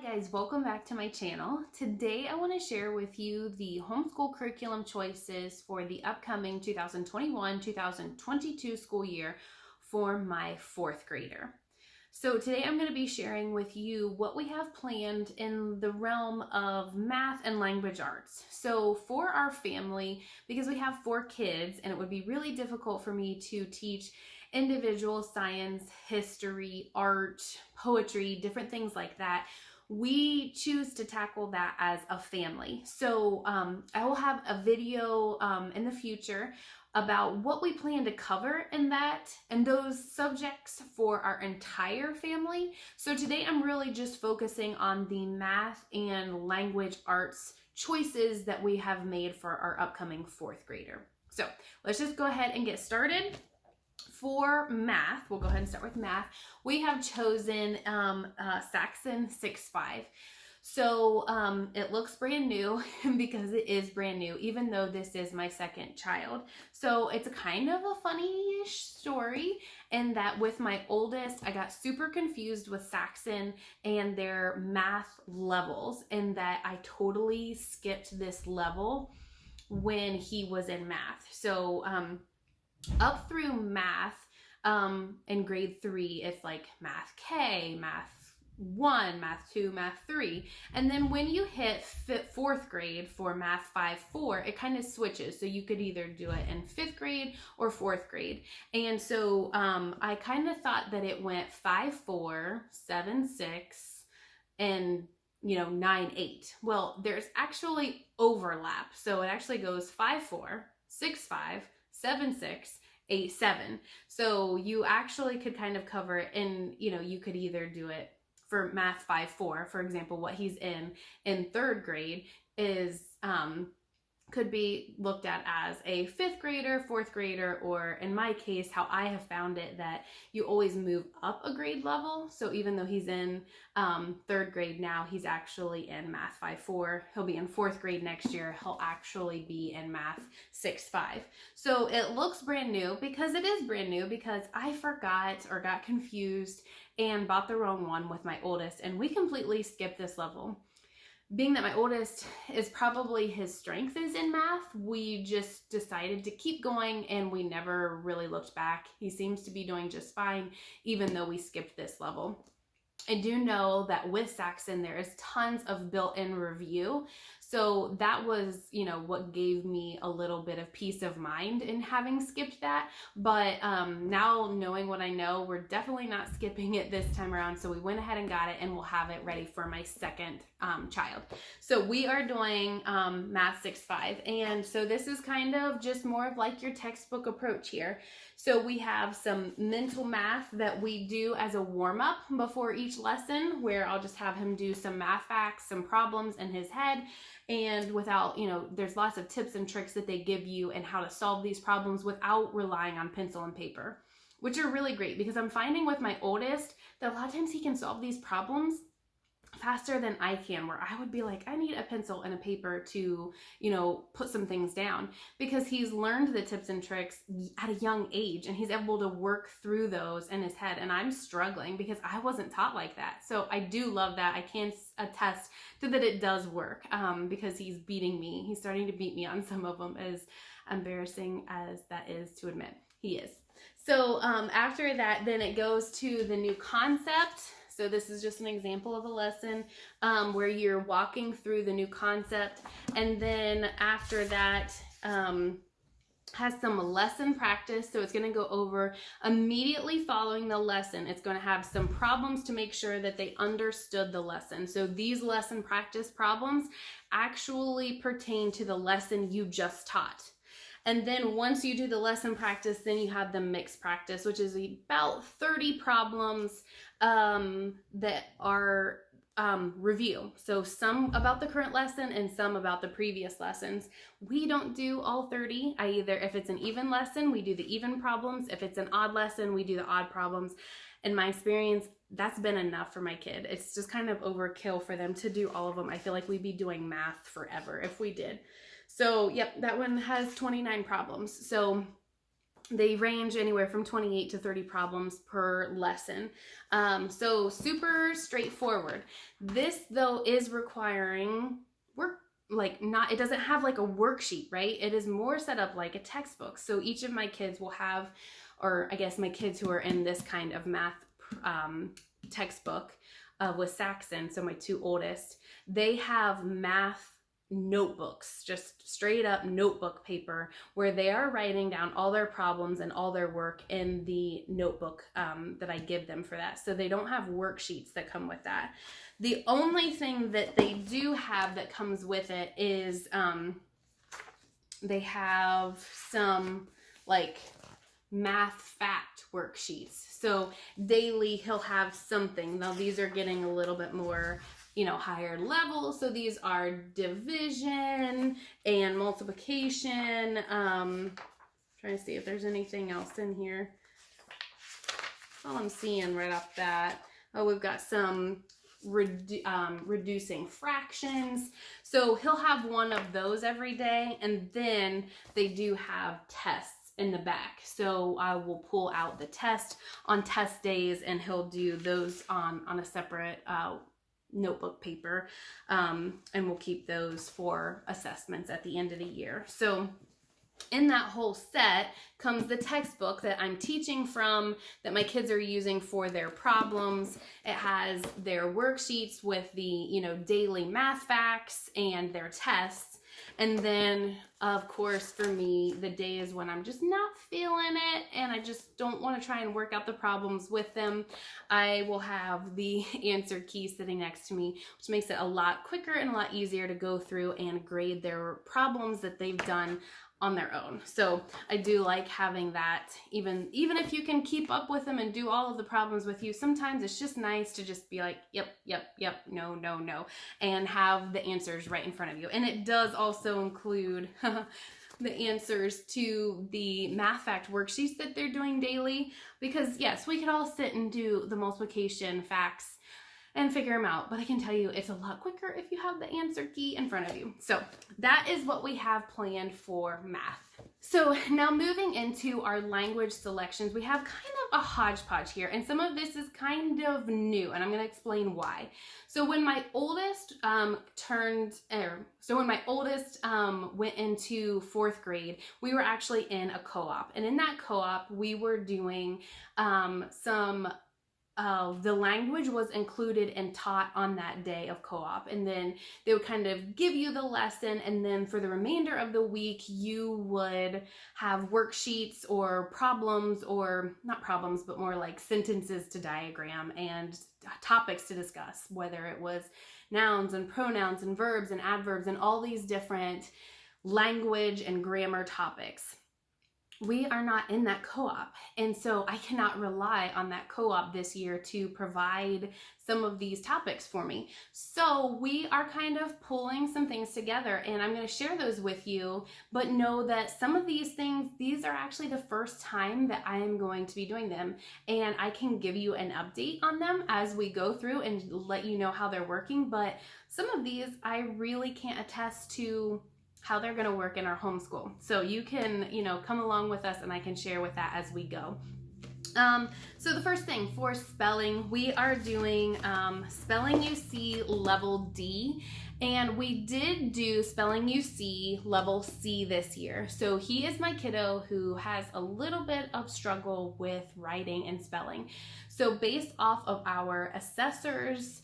Guys, welcome back to my channel. Today I want to share with you the homeschool curriculum choices for the upcoming 2021-2022 school year for my fourth grader. So today I'm going to be sharing with you what we have planned in the realm of math and language arts. So for our family, because we have 4 kids and it would be really difficult for me to teach individual science, history, art, poetry, different things like that, we choose to tackle that as a family. So I will have a video in the future about what we plan to cover in that and those subjects for our entire family. So today I'm really just focusing on the math and language arts choices that we have made for our upcoming 4th grader. So let's just go ahead and get started. For math, we'll go ahead and start with math. We have chosen Saxon 6.5. So it looks brand new because it is brand new, even though this is my 2nd child. So it's a kind of a funny-ish story in that with my oldest, I got super confused with Saxon and their math levels, in that I totally skipped this level when he was in math. So up through math in grade 3, it's like math K, math 1, math 2, math 3. And then when you hit 4th grade for math 5-4, it kind of switches. So you could either do it in 5th grade or 4th grade. And so I kind of thought that it went 5-4, 7-6, and 9-8. Well, there's actually overlap. So it actually goes 5-4, 6-5, 7-6, 8-7. So you actually could kind of cover it, and you could either do it for math 5-4, for example. What he's in 3rd grade is could be looked at as a 5th grader, 4th grader, or in my case, how I have found it, that you always move up a grade level. So even though he's in 3rd grade now, he's actually in math 5-4. He'll be in 4th grade next year. He'll actually be in math 6-5. So it looks brand new because it is brand new, because I forgot or got confused and bought the wrong one with my oldest, and we completely skipped this level. Being that my oldest is probably his strength is in math, we just decided to keep going, and we never really looked back. He seems to be doing just fine, even though we skipped this level. I do know that with Saxon, there is tons of built-in review. So that was, what gave me a little bit of peace of mind in having skipped that. But now knowing what I know, we're definitely not skipping it this time around. So we went ahead and got it, and we'll have it ready for my 2nd child. So we are doing math 6-5. And so this is kind of just more of like your textbook approach here. So we have some mental math that we do as a warm-up before each lesson, where I'll just have him do some math facts, some problems in his head, and without, there's lots of tips and tricks that they give you and how to solve these problems without relying on pencil and paper, which are really great, because I'm finding with my oldest that a lot of times he can solve these problems faster than I can, where I would be like, I need a pencil and a paper to, put some things down, because he's learned the tips and tricks at a young age, and he's able to work through those in his head. And I'm struggling because I wasn't taught like that. So I do love that. I can attest to that it does work, because he's beating me. He's starting to beat me on some of them, as embarrassing as that is to admit. He is. So after that, then it goes to the new concept. So this is just an example of a lesson where you're walking through the new concept. And then after that, has some lesson practice. So it's going to go over immediately following the lesson. It's going to have some problems to make sure that they understood the lesson. So these lesson practice problems actually pertain to the lesson you just taught. And then once you do the lesson practice, then you have the mixed practice, which is about 30 problems that are review. So some about the current lesson and some about the previous lessons. We don't do all 30. If it's an even lesson, we do the even problems. If it's an odd lesson, we do the odd problems. In my experience, that's been enough for my kid. It's just kind of overkill for them to do all of them. I feel like we'd be doing math forever if we did. So, yep, that one has 29 problems. So They range anywhere from 28 to 30 problems per lesson. So super straightforward. This though is requiring work, it doesn't have like a worksheet, right? It is more set up like a textbook. So each of my kids will have, or I guess my kids who are in this kind of math textbook with Saxon, so my two oldest, they have math notebooks, just straight up notebook paper, where they are writing down all their problems and all their work in the notebook that I give them for that. So they don't have worksheets that come with that. The only thing that they do have that comes with it is they have some like math fact worksheets. So daily he'll have something. Now these are getting a little bit more, you know, higher level. So these are division and multiplication. Trying to see if there's anything else in here. All I'm seeing right off that. Oh, we've got some reducing fractions. So he'll have one of those every day, and then they do have tests in the back. So I will pull out the test on test days, and he'll do those on a separate notebook paper, and we'll keep those for assessments at the end of the year. So in that whole set comes the textbook that I'm teaching from, that my kids are using for their problems. It has their worksheets with the, you know, daily math facts and their tests. And then, of course, for me, the days when I'm just not feeling it and I just don't want to try and work out the problems with them, I will have the answer key sitting next to me, which makes it a lot quicker and a lot easier to go through and grade their problems that they've done on their own. So I do like having that, even if you can keep up with them and do all of the problems with you, sometimes it's just nice to just be like, yep, no, and have the answers right in front of you. And it does also include the answers to the math fact worksheets that they're doing daily, because yes, we could all sit and do the multiplication facts and figure them out, but I can tell you it's a lot quicker if you have the answer key in front of you. So that is what we have planned for math. So now moving into our language selections, we have kind of a hodgepodge here, and some of this is kind of new, and I'm going to explain why. So when my oldest went into fourth grade, we were actually in a co-op, and in that co-op we were doing the language was included and taught on that day of co-op, and then they would kind of give you the lesson, and then for the remainder of the week you would have worksheets or problems, or not problems but more like sentences to diagram and topics to discuss, whether it was nouns and pronouns and verbs and adverbs and all these different language and grammar topics. We are not in that co-op, and so I cannot rely on that co-op this year to provide some of these topics for me. So we are kind of pulling some things together, and I'm going to share those with you, but know that some of these things, these are actually the first time that I am going to be doing them, and I can give you an update on them as we go through and let you know how they're working. But some of these I really can't attest to how they're going to work in our homeschool. So you can, come along with us, and I can share with that as we go. So the first thing for spelling, we are doing Spelling UC Level D, and we did do Spelling UC Level C this year. So he is my kiddo who has a little bit of struggle with writing and spelling. So based off of our assessor's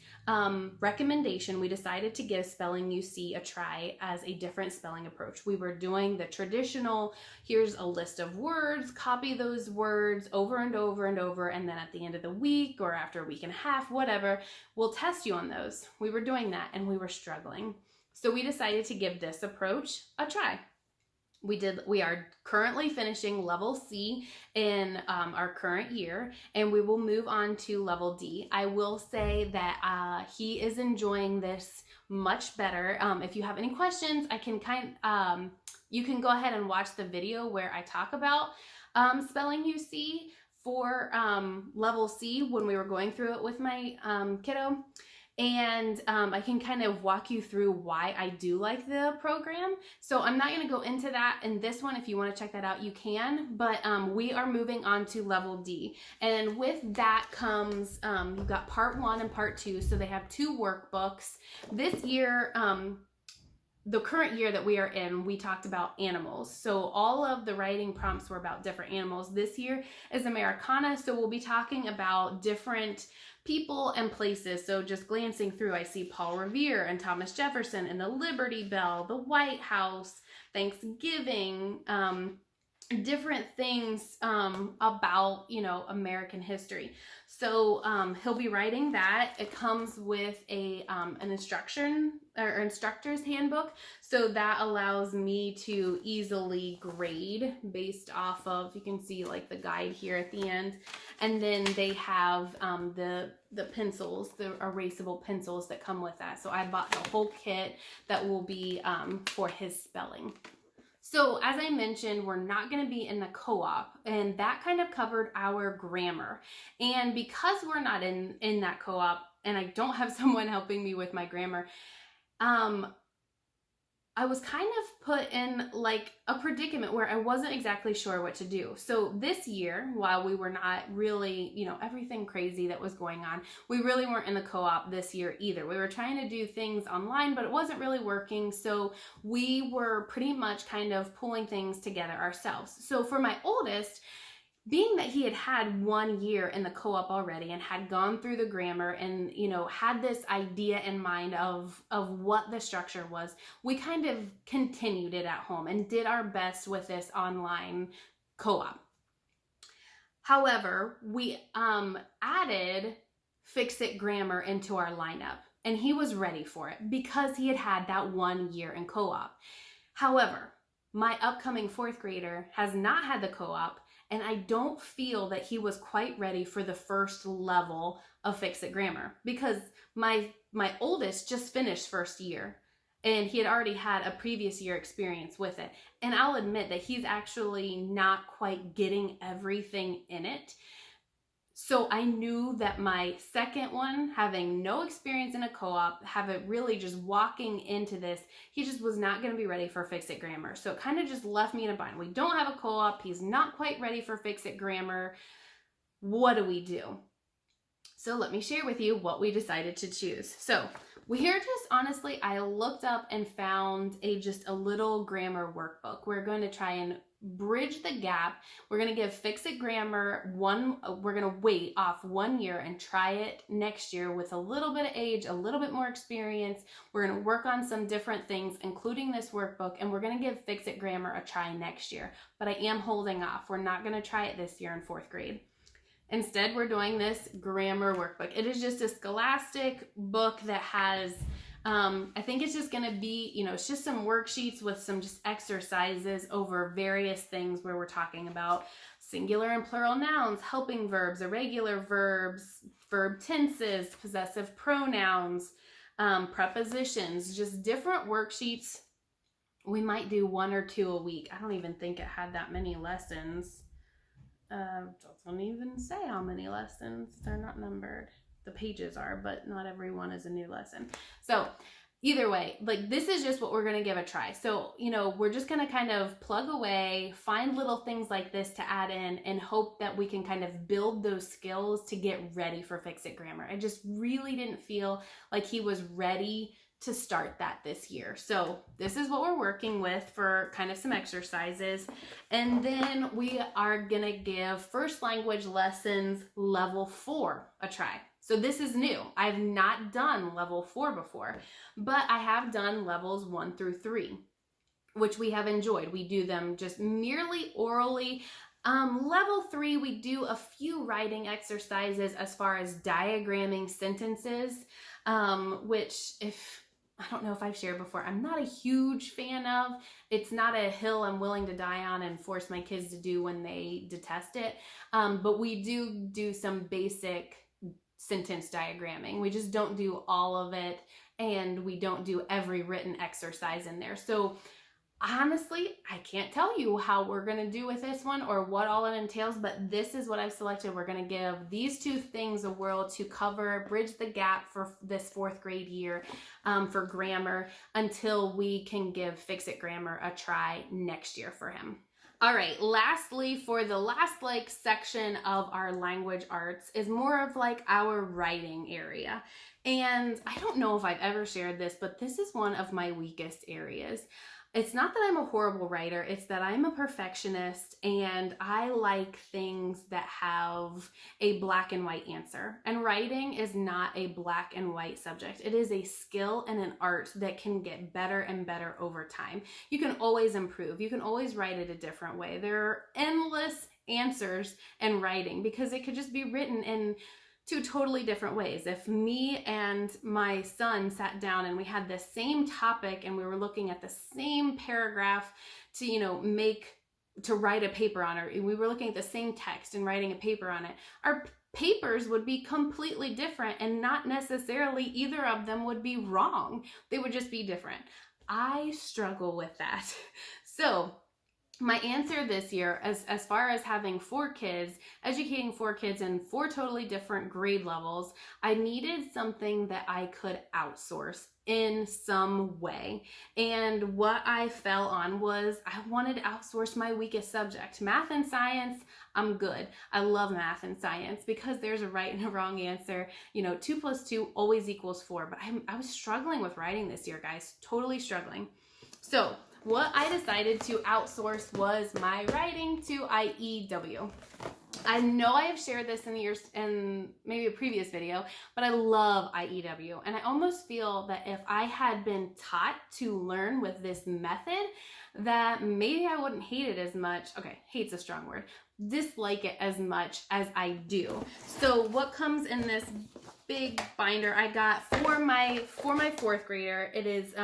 recommendation, we decided to give Spelling UC a try as a different spelling approach. We were doing the traditional, here's a list of words, copy those words over and over and over, and then at the end of the week or after a week and a half, whatever, we'll test you on those. We were doing that and we were struggling. So we decided to give this approach a try. We are currently finishing Level C in our current year, and we will move on to Level D. I will say that he is enjoying this much better. If you have any questions, you can go ahead and watch the video where I talk about Spelling UC for Level C when we were going through it with my kiddo. And I can kind of walk you through why I do like the program. So I'm not going to go into that in this one. If you want to check that out, you can. But we are moving on to level D. And with that comes, you've got part 1 and part 2. So they have 2 workbooks. This year, the current year that we are in, we talked about animals. So all of the writing prompts were about different animals. This year is Americana, so we'll be talking about different people and places. So just glancing through, I see Paul Revere and Thomas Jefferson and the Liberty Bell, the White House, Thanksgiving, different things about, you know, American history. So he'll be writing that. It comes with an instructor's handbook, so that allows me to easily grade based off of, you can see like the guide here at the end, and then they have the pencils, the erasable pencils that come with that. So I bought the whole kit that will be for his spelling. So as I mentioned, we're not going to be in the co-op, and that kind of covered our grammar. And because we're not in that co-op, and I don't have someone helping me with my grammar, I was kind of put in like a predicament where I wasn't exactly sure what to do. So this year, while we were not really, you know, everything crazy that was going on, we really weren't in the co-op this year either. We were trying to do things online, but it wasn't really working. So we were pretty much kind of pulling things together ourselves. So for my oldest, being that he had had 1 year in the co-op already and had gone through the grammar and, you know, had this idea in mind of what the structure was, we kind of continued it at home and did our best with this online co-op. However, we added Fix-It Grammar into our lineup, and he was ready for it because he had had that 1 year in co-op. However, my upcoming 4th grader has not had the co-op, and I don't feel that he was quite ready for the first level of Fix-It Grammar because my oldest just finished first year and he had already had a previous year experience with it. And I'll admit that he's actually not quite getting everything in it. So I knew that my second one, having no experience in a co-op, really just walking into this, he just was not going to be ready for Fix-It Grammar. So it kind of just left me in a bind. We don't have a co-op. He's not quite ready for Fix-It Grammar. What do we do? So let me share with you what we decided to choose. So honestly, I looked up and found just a little grammar workbook. We're going to try and bridge the gap. We're going to give Fix-It Grammar we're going to wait off 1 year and try it next year with a little bit of age, a little bit more experience. We're going to work on some different things, including this workbook, and we're going to give Fix-It Grammar a try next year. But I am holding off. We're not going to try it this year in 4th grade. Instead, we're doing this grammar workbook. It is just a Scholastic book that has, I think it's just going to be, you know, it's just some worksheets with some just exercises over various things where we're talking about singular and plural nouns, helping verbs, irregular verbs, verb tenses, possessive pronouns, prepositions, just different worksheets. We might do 1 or 2 a week. I don't even think it had that many lessons. Doesn't even say how many lessons. They're not numbered. The pages are, but not every one is a new lesson. So either way, like this is just what we're going to give a try. So, you know, we're just going to kind of plug away, find little things like this to add in and hope that we can kind of build those skills to get ready for Fix-It Grammar. I just really didn't feel like he was ready to start that this year. So this is what we're working with for kind of some exercises. And then we are gonna give first language lessons level 4 a try. So this is new. I've not done level 4 before, but I have done levels 1 through 3, which we have enjoyed. We do them just merely orally. Level 3, we do a few writing exercises as far as diagramming sentences, which I don't know if I've shared before, I'm not a huge fan of. It's not a hill I'm willing to die on and force my kids to do when they detest it. But we do some basic sentence diagramming. We just don't do all of it, and we don't do every written exercise in there. So Honestly, I can't tell you how we're going to do with this one or what all it entails, but this is what I've selected. We're going to give these two things a whirl to bridge the gap for this fourth grade year for grammar until we can give Fix It Grammar a try next year for him. All right, lastly, for the last section of our language arts is more of our writing area. And I don't know if I've ever shared this, but this is one of my weakest areas. It's not that I'm a horrible writer, it's that I'm a perfectionist and I like things that have a black and white answer. And writing is not a black and white subject. It is a skill and an art that can get better and better over time. You can always improve. You can always write it a different way. There are endless answers in writing because it could just be written in two totally different ways. If me and my son sat down and we had the same topic and we were looking at the same paragraph to write a paper on, or we were looking at the same text and writing a paper on it, our papers would be completely different and not necessarily either of them would be wrong. They would just be different. I struggle with that. So my answer this year, as far as having 4 kids, educating 4 kids in 4 totally different grade levels, I needed something that I could outsource in some way. And what I fell on was I wanted to outsource my weakest subject. Math and science, I'm good. I love math and science because there's a right and a wrong answer. 2 plus 2 always equals 4. But I was struggling with writing this year, guys. Totally struggling. So what I decided to outsource was my writing to IEW. I know I have shared this in maybe a previous video, but I love IEW. And I almost feel that if I had been taught to learn with this method, that maybe I wouldn't hate it as much. Okay, hate's a strong word. Dislike it as much as I do. So what comes in this big binder I got for my 4th grader, it is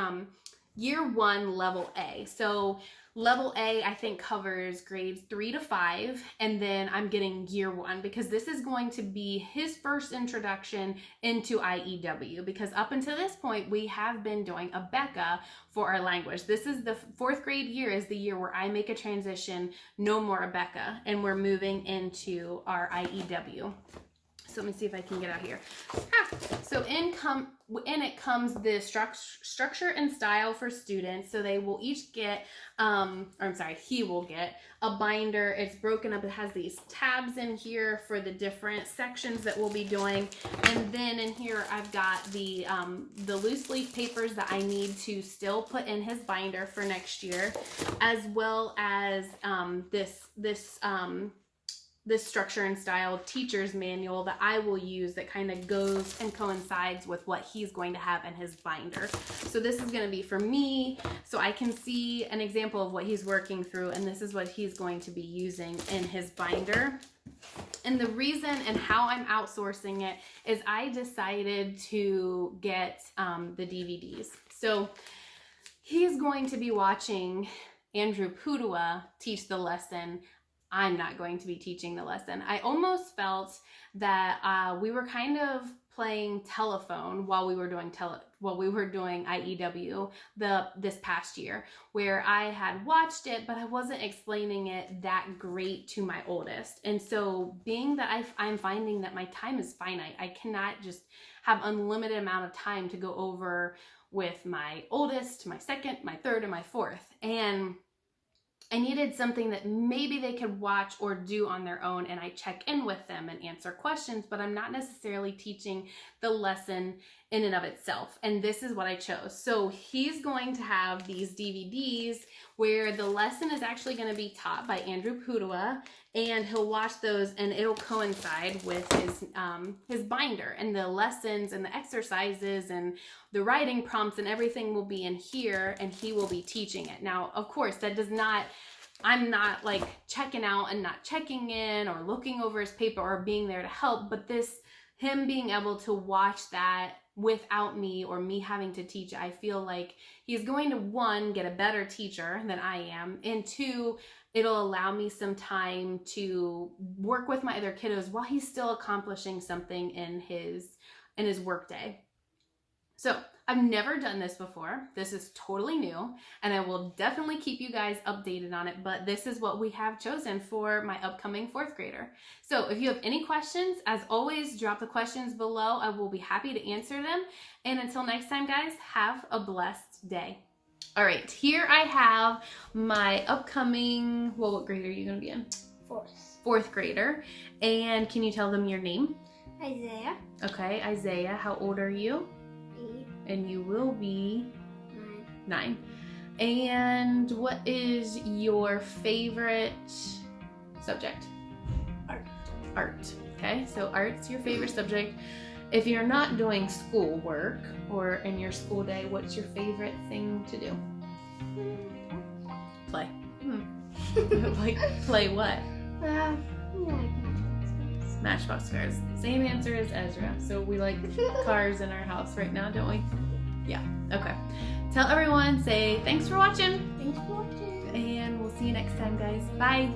Year 1 Level A. So Level A, I think, covers grades 3 to 5, and then I'm getting Year 1 because this is going to be his first introduction into IEW, because up until this point, we have been doing a Becca for our language. This is the 4th grade year is the year where I make a transition, no more a Becca, and we're moving into our IEW. So let me see if I can get out here. So in it comes the structure and style for students. So they will each get, he will get a binder. It's broken up. It has these tabs in here for the different sections that we'll be doing. And then in here, I've got the loose leaf papers that I need to still put in his binder for next year, as well as this structure and style teacher's manual that I will use that kind of goes and coincides with what he's going to have in his binder. So this is going to be for me, so I can see an example of what he's working through, and this is what he's going to be using in his binder. And the reason and how I'm outsourcing it is I decided to get the DVDs. So he's going to be watching Andrew Pudua teach the lesson. I'm not going to be teaching the lesson. I almost felt that we were kind of playing telephone while we were doing IEW this past year, where I had watched it, but I wasn't explaining it that great to my oldest. And so being that I'm finding that my time is finite, I cannot just have unlimited amount of time to go over with my oldest, my second, my third, and my fourth. And I needed something that maybe they could watch or do on their own, and I check in with them and answer questions, but I'm not necessarily teaching the lesson in and of itself. And this is what I chose. So he's going to have these DVDs where the lesson is actually going to be taught by Andrew Pudua, and he'll watch those and it'll coincide with his binder, and the lessons and the exercises and the writing prompts and everything will be in here, and he will be teaching it. Now, of course, I'm not like checking out and not checking in or looking over his paper or being there to help, but him being able to watch that without me or me having to teach it, I feel like he's going to, 1, get a better teacher than I am, and 2, it'll allow me some time to work with my other kiddos while he's still accomplishing something in his work day. So I've never done this before. This is totally new, and I will definitely keep you guys updated on it, but this is what we have chosen for my upcoming 4th grader. So if you have any questions, as always, drop the questions below. I will be happy to answer them. And until next time, guys, have a blessed day. All right, here I have my upcoming, well, what grade are you going to be in? 4th grader. And can you tell them your name? Isaiah. Okay, Isaiah, how old are you? 8. And you will be 9. 9. And what is your favorite subject? Art. Art. Okay, so art's your favorite subject. If you're not doing schoolwork or in your school day, what's your favorite thing to do? Play. Like, play what? Matchbox cars. Same answer as Ezra. So we like cars in our house right now, don't we? Yeah. Okay. Tell everyone, say thanks for watching. Thanks for watching. And we'll see you next time, guys. Bye.